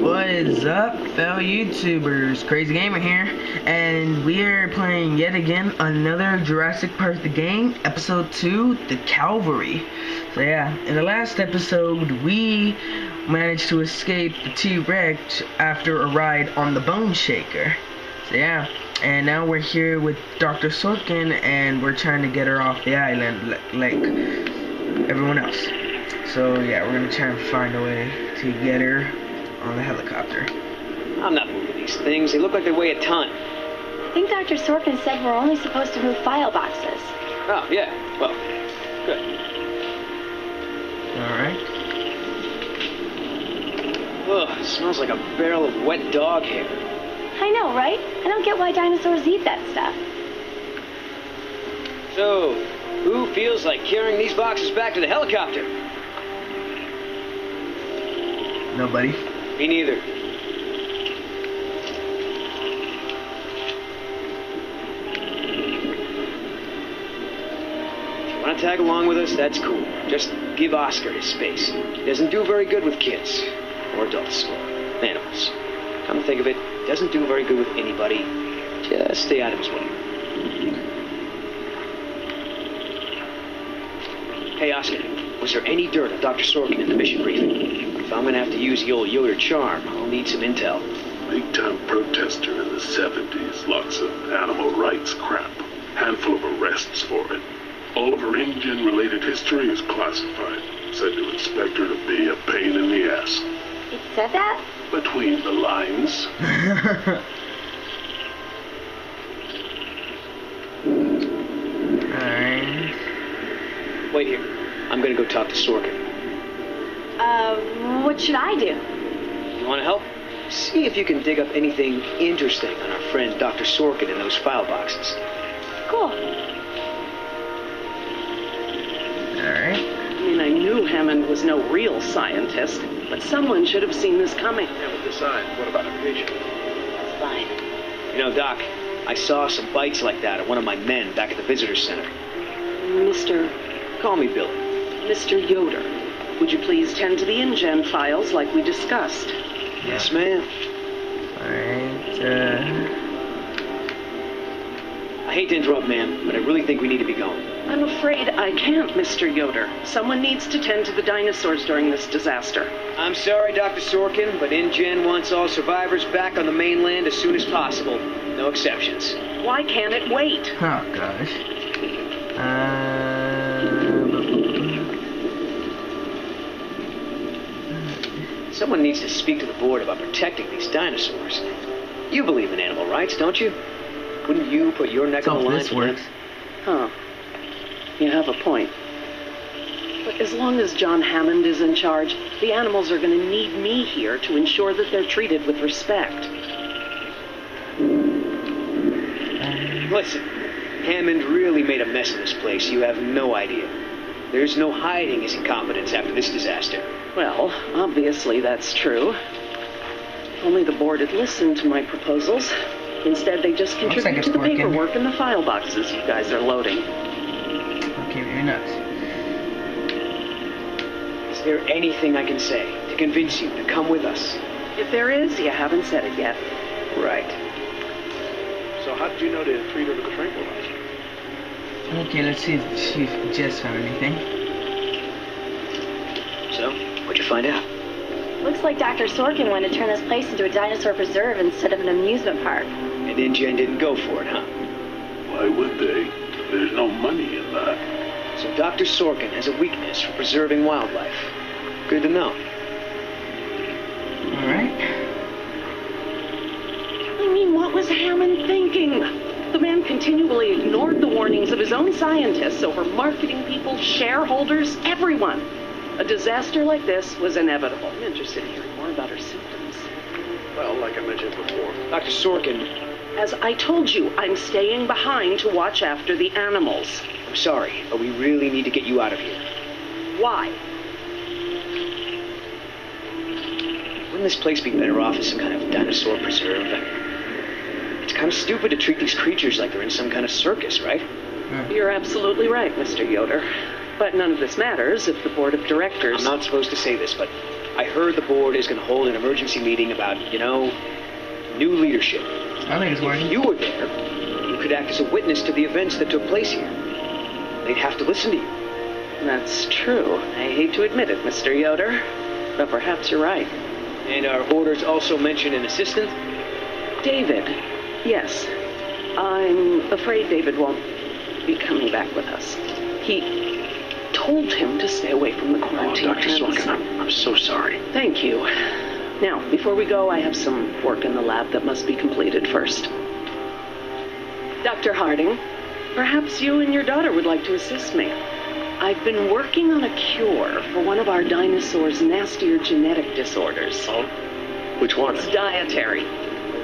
What is up, fellow YouTubers? Crazy Gamer here, and we are playing yet again another Jurassic Park the game, episode 2, the Calvary. So yeah, in the last episode, we managed to escape the T-Rex after a ride on the Bone Shaker. So yeah, and now we're here with Dr. Sorkin, and we're trying to get her off the island like everyone else. So yeah, we're gonna try and find a way to get her on the helicopter. I'm not moving these things. They look like they weigh a ton. I think Dr. Sorkin said we're only supposed to move file boxes. Oh, yeah. Well, good. Alright. Ugh, it smells like a barrel of wet dog hair. I know, right? I don't get why dinosaurs eat that stuff. So, who feels like carrying these boxes back to the helicopter? Nobody. Me neither. If you want to tag along with us, that's cool. Just give Oscar his space. He doesn't do very good with kids. Or adults. Or animals. Come to think of it, he doesn't do very good with anybody. Just stay out of his way. Hey, Oscar, was there any dirt on Dr. Sorkin in the mission briefing? If I'm gonna have to use the old Yoder charm, I'll need some intel. Big-time protester in the 70s. Lots of animal rights crap. Handful of arrests for it. All of her InGen-related history is classified. Said to expect her to be a pain in the ass. It said that? Between the lines. Alright. Wait here. I'm gonna go talk to Sorkin. What should I do? You wanna help? See if you can dig up anything interesting on our friend Dr. Sorkin in those file boxes. Cool. Alright. I mean, I knew Hammond was no real scientist, but someone should have seen this coming. Yeah, but decide. What about a patient? That's fine. You know, Doc, I saw some bites like that at one of my men back at the visitor center. Mr. Call me Billy. Mr. Yoder, would you please tend to the InGen files like we discussed? Yes, ma'am. Alright, I hate to interrupt, ma'am, but I really think we need to be going. I'm afraid I can't, Mr. Yoder. Someone needs to tend to the dinosaurs during this disaster. I'm sorry, Dr. Sorkin, but InGen wants all survivors back on the mainland as soon as possible. No exceptions. Why can't it wait? oh gosh. Someone needs to speak to the board about protecting these dinosaurs. You believe in animal rights, don't you? Wouldn't you put your neck on the line this for them? works. Huh. You have a point. But as long as John Hammond is in charge, the animals are going to need me here to ensure that they're treated with respect. Listen, Hammond really made a mess of this place. You have no idea. There's no hiding his incompetence after this disaster. Well, obviously that's true. If only the board had listened to my proposals. Instead, they just Looks like contribute it's to the working. paperwork and the file boxes you guys are loading. Okay, very nuts. Is there anything I can say to convince you to come with us? If there is, you haven't said it yet. Right. So how did you know to treat her with a tranquilizer? Okay, let's see if Jess found anything. So, what'd you find out? Looks like Dr. Sorkin wanted to turn this place into a dinosaur preserve instead of an amusement park. And InGen didn't go for it, huh? Why would they? There's no money in that. So Dr. Sorkin has a weakness for preserving wildlife. Good to know. Alright. I mean, what was Hammond thinking? The man continually ignored the warnings of his own scientists over marketing people, shareholders, everyone. A disaster like this was inevitable. I'm interested in hearing more about her symptoms. Well, like I mentioned before. Dr. Sorkin, As I told you, I'm staying behind to watch after the animals. I'm sorry, but we really need to get you out of here. Why? Wouldn't this place be better off as some kind of dinosaur preserve? It's kind of stupid to treat these creatures like they're in some kind of circus, right? You're absolutely right, Mr. Yoder. But none of this matters if the board of directors... I'm not supposed to say this, but I heard the board is going to hold an emergency meeting about, new leadership. I think it's working. If you were there, you could act as a witness to the events that took place here. They'd have to listen to you. That's true. I hate to admit it, Mr. Yoder, but perhaps you're right. And our orders also mention an assistant? David. Yes. I'm afraid David won't be coming back with us. He told him to stay away from the quarantine. Dr. Sorkin, I'm so sorry. Thank you. Now, before we go, I have some work in the lab that must be completed first. Dr. Harding, perhaps you and your daughter would like to assist me. I've been working on a cure for one of our dinosaurs' nastier genetic disorders. Oh? Which one? It's dietary.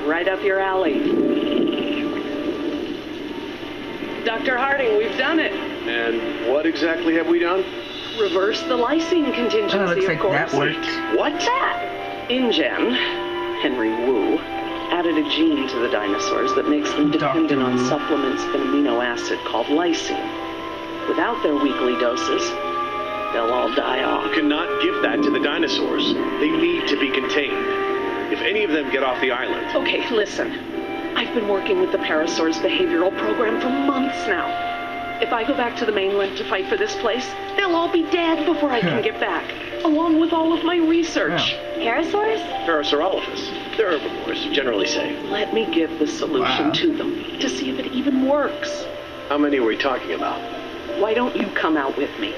Right up your alley. Dr. Harding, we've done it. And what exactly have we done? Reverse the lysine contingency, looks of like course. that worked. What? InGen, Henry Wu, added a gene to the dinosaurs that makes them dependent on supplements of an amino acid called lysine. Without their weekly doses, they'll all die off. You cannot give that to the dinosaurs. They need to be contained. If any of them get off the island... Okay, listen. I've been working with the Parasaur's behavioral program for months now. If I go back to the mainland to fight for this place, they'll all be dead before I can get back, along with all of my research. Parasaurs? Parasaurolophus. They're herbivores, generally safe. Let me give the solution to them, to see if it even works. How many are we talking about? Why don't you come out with me?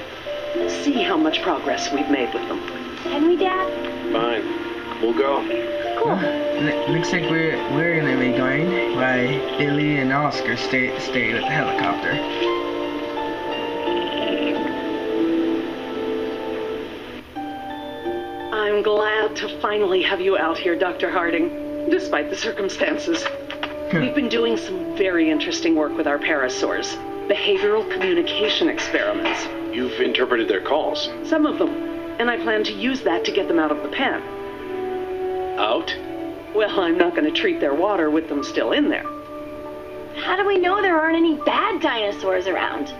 See how much progress we've made with them. Can we, Dad? Fine. We'll go. Cool. Looks like we're gonna be going while Billy and Oscar stay with the helicopter. I'm glad to finally have you out here, Dr. Harding, despite the circumstances. We've been doing some very interesting work with our parasaurs. Behavioral communication experiments. You've interpreted their calls. Some of them. And I plan to use that to get them out of the pen. Out? Well, I'm not going to treat their water with them still in there. How do we know there aren't any bad dinosaurs around?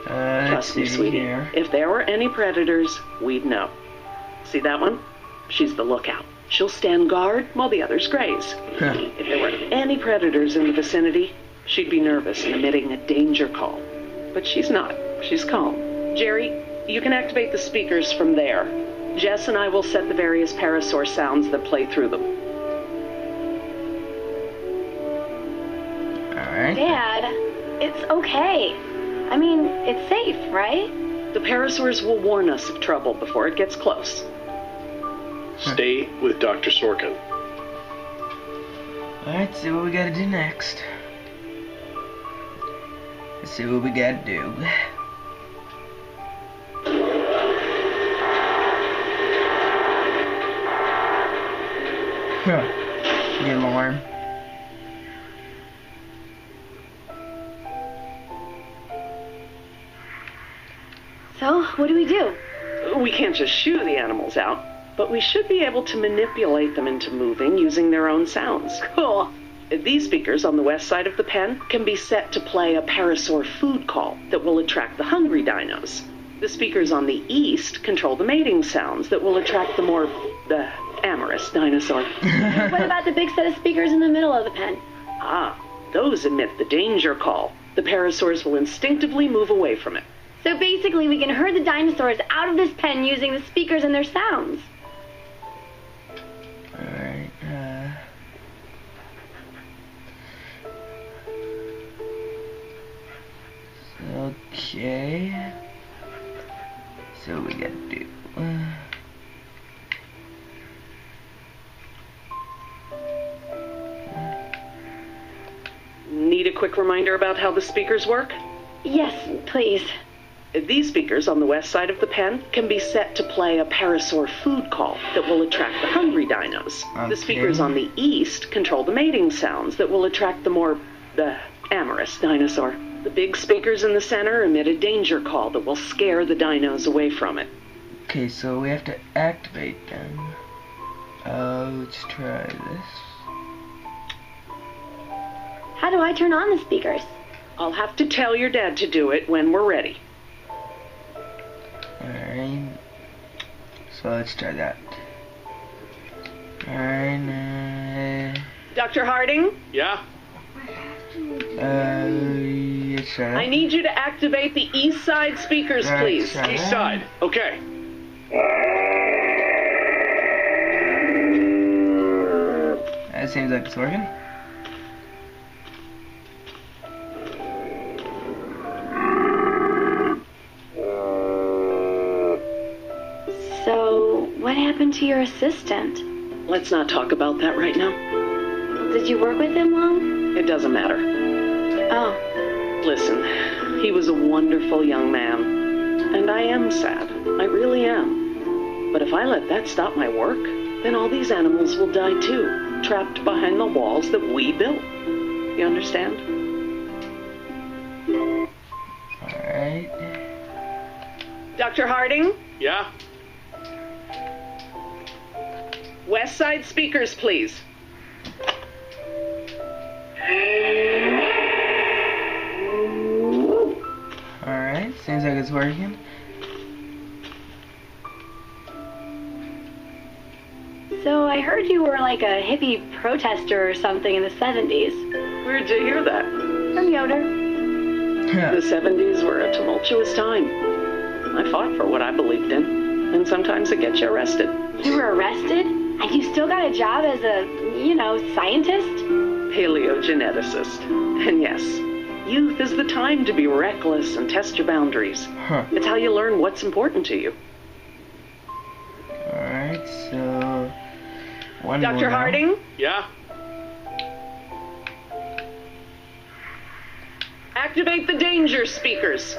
Trust me, sweetie. Here. If there were any predators, we'd know. See that one? She's the lookout. She'll stand guard while the others graze. If there were any predators in the vicinity, she'd be nervous and emitting a danger call. But she's not. She's calm. Jerry, you can activate the speakers from there. Jess and I will set the various parasaur sounds that play through them. Alright. Dad, it's okay. I mean, it's safe, right? The parasaurs will warn us of trouble before it gets close. Stay with Dr. Sorkin. Alright, see what we gotta do next. Let's see what we gotta do. The alarm. So, what do we do? We can't just shoo the animals out, but we should be able to manipulate them into moving using their own sounds. Cool. These speakers on the west side of the pen can be set to play a parasaur food call that will attract the hungry dinos. The speakers on the east control the mating sounds that will attract the more, amorous dinosaur. What about the big set of speakers in the middle of the pen? Ah, those emit the danger call. The parasaurs will instinctively move away from it. So basically, we can herd the dinosaurs out of this pen using the speakers and their sounds. Alright, okay. So we gotta do. Need a quick reminder about how the speakers work? Yes, please. These speakers on the west side of the pen can be set to play a parasaur food call that will attract the hungry dinos. Okay. The speakers on the east control the mating sounds that will attract the more, amorous dinosaur. The big speakers in the center emit a danger call that will scare the dinos away from it. Okay, so we have to activate them. Let's try this. How do I turn on the speakers? I'll have to tell your dad to do it when we're ready. Alright. So let's try that. Alright. Dr. Harding? Yeah? Let's try that. I need you to activate the east side speakers, Alright, please. try East that. side. Okay. That seems like it's working. So, what happened to your assistant? Let's not talk about that right now. Did you work with him long? It doesn't matter. Oh, Listen, he was a wonderful young man. And I am sad. I really am. But if I let that stop my work, then all these animals will die too, trapped behind the walls that we built. You understand? Alright. Dr. Harding? Yeah? West side speakers, please. Alright, seems like it's working. so I heard you were like a hippie protester or something in the 70s. Where'd you hear that? From Yoder. The 70s were a tumultuous time. I fought for what I believed in, and sometimes it gets you arrested. You were arrested? And you still got a job as a, scientist? Paleogeneticist. And yes, youth is the time to be reckless and test your boundaries. Huh. It's how you learn what's important to you. Alright, so... one more Dr. now. Harding? Yeah? Activate the danger speakers.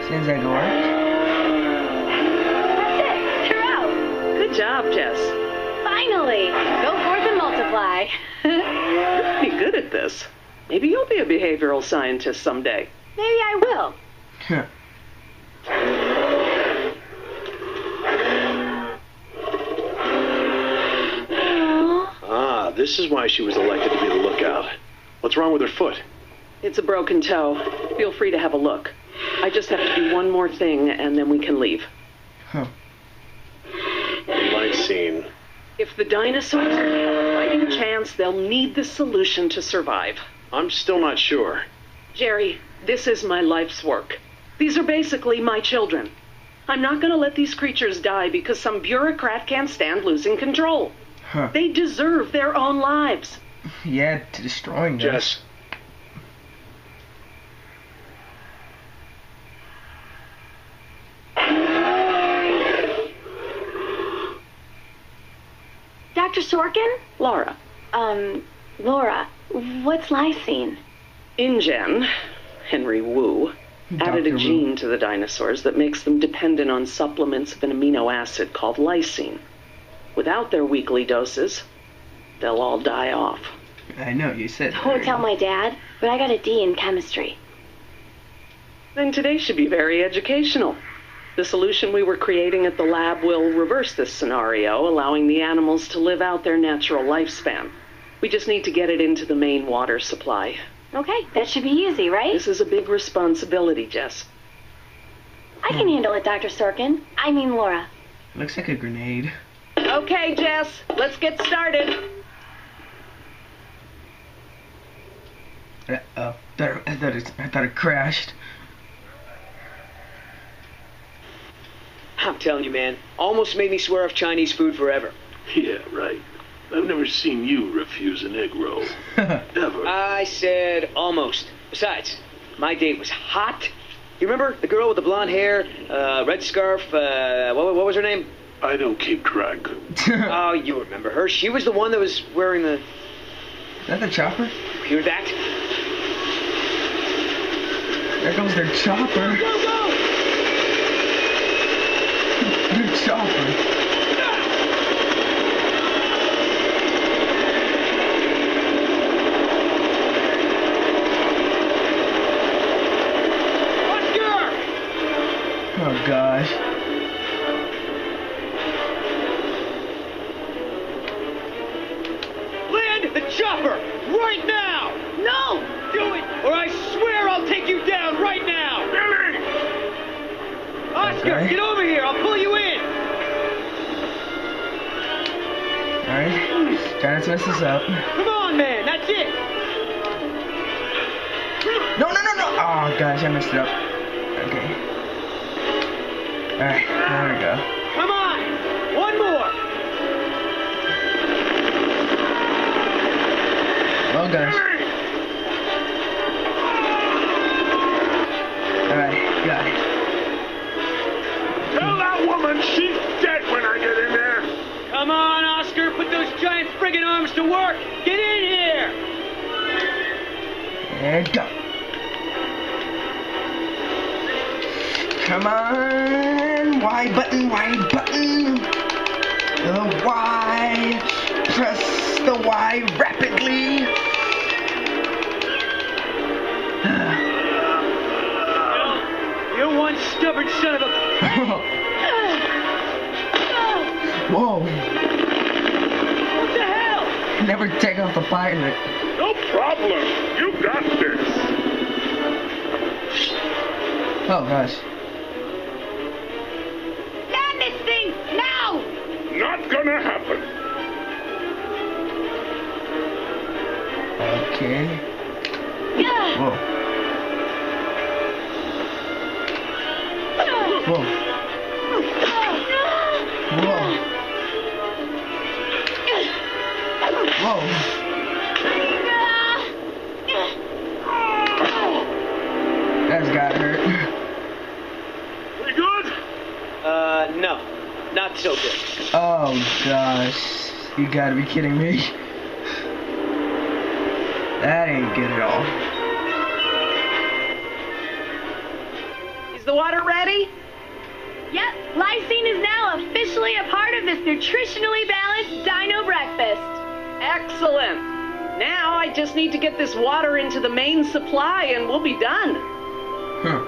Seems like it worked. That's it. You're out. Good job, Jess. Finally. Go forth and multiply. You're pretty good at this. Maybe you'll be a behavioral scientist someday. Maybe I will. Huh. Ah, this is why she was elected to be the lookout. What's wrong with her foot? It's a broken toe. Feel free to have a look. I just have to do one more thing, and then we can leave. Huh. Light scene. If the dinosaurs have a fighting chance, they'll need this solution to survive. I'm still not sure. Jerry, this is my life's work. These are basically my children. I'm not going to let these creatures die because some bureaucrat can't stand losing control. Huh. They deserve their own lives. Yeah, to destroying them. Jess. Dr. Sorkin? Laura, Laura, what's lysine? InGen, Henry Wu, added Dr. a Wu. gene to the dinosaurs that makes them dependent on supplements of an amino acid called lysine. Without their weekly doses, they'll all die off. I know, you said that. Don't tell my dad, but I got a D in chemistry. Then today should be very educational. The solution we were creating at the lab will reverse this scenario, allowing the animals to live out their natural lifespan. We just need to get it into the main water supply. Okay, that should be easy, right? This is a big responsibility, Jess. I can handle it, Dr. Sorkin. I mean Laura. Looks like a grenade. Okay, Jess, let's get started. Oh, I thought it crashed. I'm telling you, man, almost made me swear off Chinese food forever. Yeah, right. I've never seen you refuse an egg roll. Ever. I said almost. Besides, my date was hot. You remember the girl with the blonde hair, red scarf, what was her name? I don't keep track. Oh, you remember her. She was the one that was wearing the... Is that the chopper? Hear that? There goes their chopper. Go, go! Their chopper. Oscar! Oh gosh. Land! The Try not to mess this up. Come on, man, that's it. No. Oh gosh, I messed it up. Okay. Alright, there we go. Come on, one more. Oh gosh. Alright, got it. Tell that woman she's dead when I get in there. Come on, Oscar, put those giant friggin' arms to work. Get in here. And go. Come on. Y button. The Y. Press the Y rapidly. You're one stubborn son of a... Whoa. What the hell? Never take off the pilot. No problem. You got this. Oh gosh. Land this thing now! Not gonna happen. Okay. Whoa. Whoa. That's gotta hurt. We good? No. Not so good. Oh gosh. You gotta be kidding me. That ain't good at all. Is the water ready? Yep, lysine is now officially a part of this nutritionally balanced dino breakfast. Excellent. Now I just need to get this water into the main supply and we'll be done. Huh.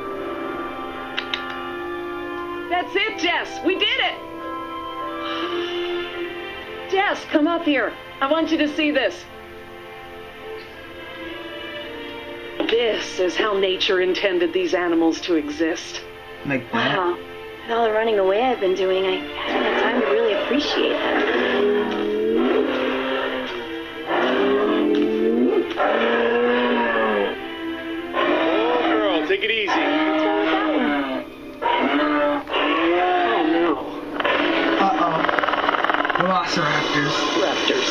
That's it, Jess. We did it. Jess, come up here. I want you to see this. This is how nature intended these animals to exist. Like that? Wow. With all the running away I've been doing, I haven't had time to really appreciate them. Oh, girl, take it easy. What's wrong with that one? Oh, no. Uh-oh. Velociraptors. Raptors.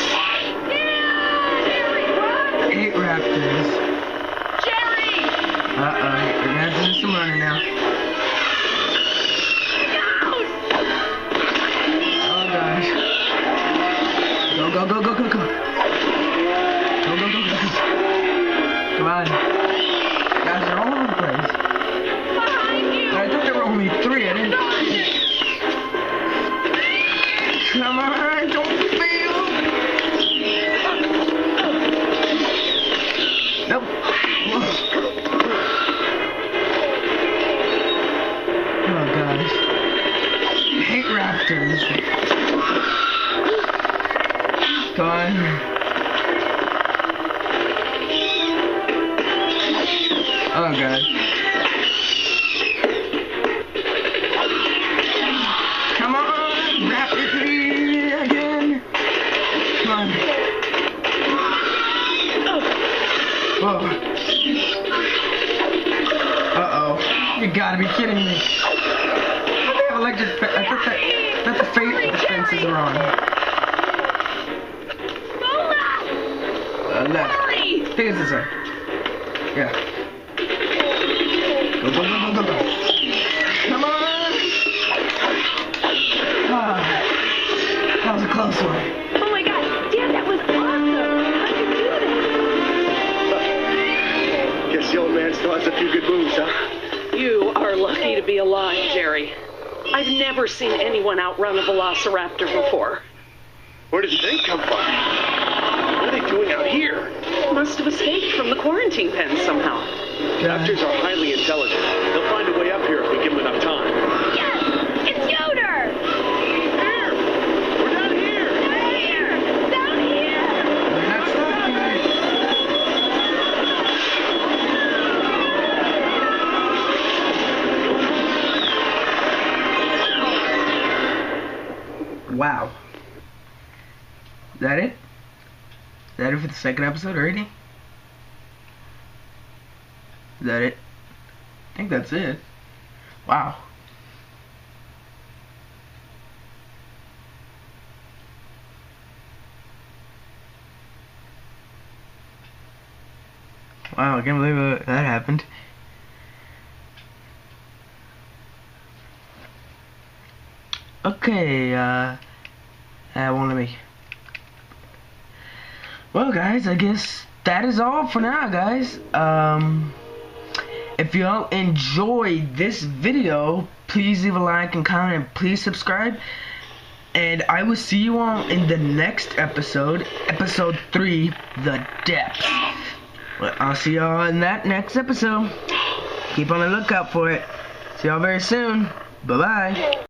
Eight raptors. Jerry! Uh-oh. We're gonna have to do some running now. Oh gosh. Go. Go. Come on. Guys, they're all over the place. Behind you! I thought there were only three. I didn't. Come on, don't fail. Nope. Oh gosh. Hate raptors. Come on. Oh god. Come on, rapidly again. Come on. Whoa. Uh-oh. You gotta be kidding me. How do they have electric I thought the fences are on. Left. I think it's this way. Yeah. Go. Come on! Ah, that was a close one. Oh my god, Dad, that was awesome! How'd you do that? Guess the old man still has a few good moves, huh? You are lucky to be alive, Jerry. I've never seen anyone outrun a velociraptor before. Where did they come from? What are they doing out here? Must have escaped from the quarantine pen somehow. Raptors are highly intelligent. They'll find a way up here if we give them enough time. Yes! It's Yoder! Here! We're down here! Down here! Down here! That's not good. Wow. Is that it? that it for the second episode already? Is that it? I think that's it. Wow. Wow, I can't believe that happened. Okay, won't let me. Well, guys, I guess that is all for now, guys. If y'all enjoyed this video, please leave a like and comment, and please subscribe. And I will see you all in the next episode, episode 3, The Depths. Well, I'll see y'all in that next episode. Keep on the lookout for it. See y'all very soon. Bye-bye.